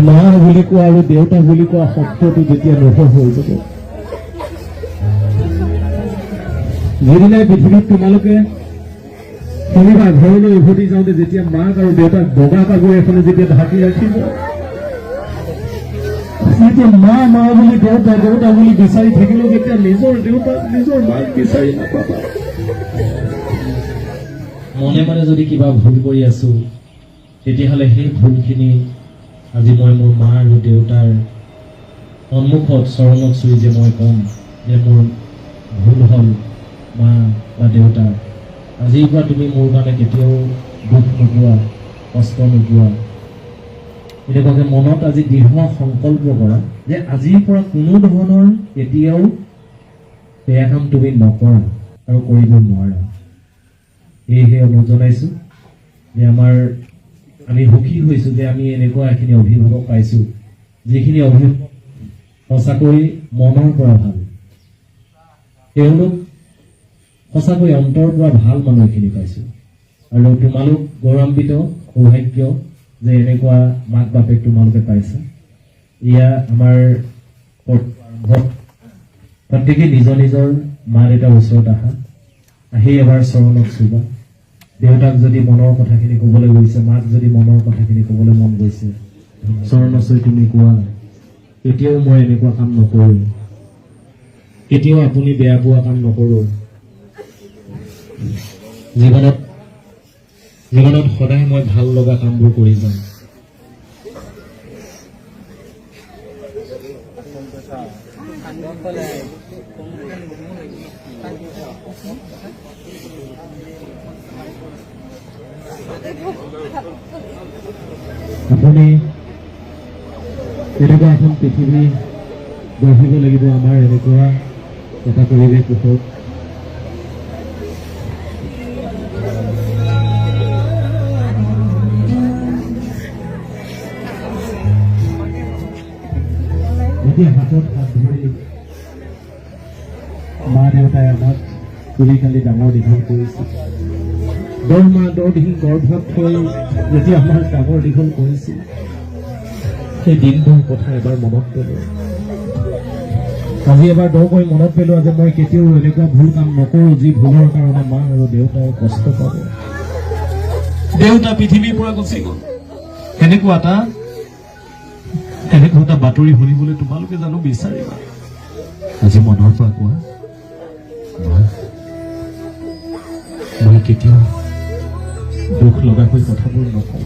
মা বুলি কোৱা আৰু দেউতা বুলি কোৱা শব্দটো যেতিয়া নোহোৱা হৈ যাব, যিদিনাই পৃথিৱীত তোমালোকে শুনিবা ঘৰলৈ উভতি যাওঁতে যেতিয়া মাক আৰু দেউতাক বগা কাপোৰ এখনে যেতিয়া ঢাকি ৰাখিব, যেতিয়া মা মা বুলি দেউতা দেউতা বুলি বিচাৰি থাকিলেও যেতিয়া নিজৰ দেউতা নিজৰ মাক বিচাৰি নাপাবা। মনে মনে যদি কিবা ভুল কৰি আছো, তেতিয়াহ'লে সেই ভুলখিনি আজি মই মোৰ মা আৰু দেউতাৰ সন্মুখত চৰণত চুই যে মই ক'ম যে মোৰ ভুল হ'ল মা বা দেউতা, আজিৰ পৰা তুমি মোৰ কাৰণে কেতিয়াও দুখ নোপোৱা, কষ্ট নোপোৱা। এনেকুৱাকৈ মনত আজি দৃঢ় সংকল্প কৰা যে আজিৰ পৰা কোনো ধৰণৰ কেতিয়াও বেয়া কাম তুমি নকৰা আৰু কৰিব নোৱাৰা। সেয়েহে অনুৰোধ জনাইছোঁ যে আমি সুখী হৈছোঁ যে আমি এনেকুৱা এখিনি অভিভাৱক পাইছোঁ, যিখিনি অভিভাৱক সঁচাকৈ মনৰ পৰা ভাল, তেওঁলোক সঁচাকৈ অন্তৰৰ পৰা ভাল মানুহ এখিনি পাইছোঁ। আৰু তোমালোক গৌৰৱান্বিত, সৌভাগ্য যে এনেকুৱা মাক বাপেক তোমালোকে পাইছা। এয়া আমাৰ প্ৰত্যেকেই নিজৰ নিজৰ মা দেউতাৰ ওচৰত আহি এবাৰ চৰণত চুবা। দেউতাক যদি মনৰ কথাখিনি ক'বলৈ গৈছে, মাক যদি মনৰ কথাখিনি ক'বলৈ মন গৈছে, চৰণত চুই তুমি কোৱা, কেতিয়াও মই এনেকুৱা কাম নকৰোঁ, কেতিয়াও আপুনি বেয়া পোৱা কাম নকৰোঁ। জীৱনত সদায় মই ভাল লগা কামবোৰ কৰি যাম। আপুনি এনেকুৱা এখন পৃথিৱী গঢ়িব লাগিব, আমাৰ এনেকুৱা এটা পৰিৱেশ ওচৰত। এতিয়া হাতত হাত ধৰি মা দেউতাই আমাক তুলি কালি ডাঙৰ দীঘল কৰিছিল, 10 মাহ 10 দিন গৰ্ভত থৈ যেতিয়া আমাক ডাঙৰ দীঘল কৰিছিল, সেই দিনটোৰ কথা এবাৰ মনত পেলোৱা। আজি এবাৰ দকৈ মনত পেলোৱা যে মই কেতিয়াও এনেকুৱা ভুল কাম নকৰোঁ যি ভুলৰ কাৰণে মা আৰু দেউতাই কষ্ট পাব। দেউতা পৃথিৱীৰ পৰা গুচি গ'ল, এনেকুৱা এটা বাতৰি শুনিবলৈ তোমালোকে জানো বিচাৰিবা? আজি মনৰ পৰা কোৱা, মই কেতিয়াও দুখ লগাকৈ কথাবোৰ নকওঁ,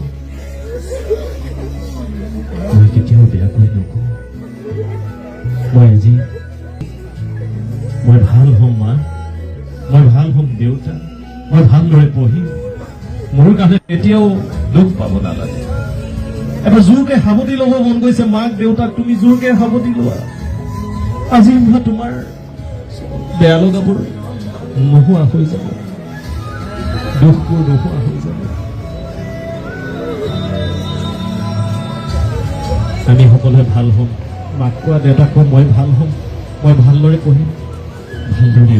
মই কেতিয়াও বেয়াকৈ নকওঁ। মই ভাল হ'ম মা, মই ভাল হ'ম দেউতা, মই ভালদৰে পঢ়িম, মোৰ কাৰণে কেতিয়াও দুখ পাব নালাগে। এবাৰ জোৰকে সাৱটি ল'ব মন গৈছে মাক দেউতাক, তুমি জোৰকে সাৱটি লোৱা। আজিৰ পৰা তোমাৰ বেয়া লগাবোৰ নোহোৱা হৈ যাব, দুখবোৰ নোহোৱা হৈ যাব। আমি সকলোৱে ভাল হ'ম। মাক কোৱা, দেউতাক কোৱা, মই ভাল হ'ম, মই ভালদৰে পঢ়িম, ভালদৰে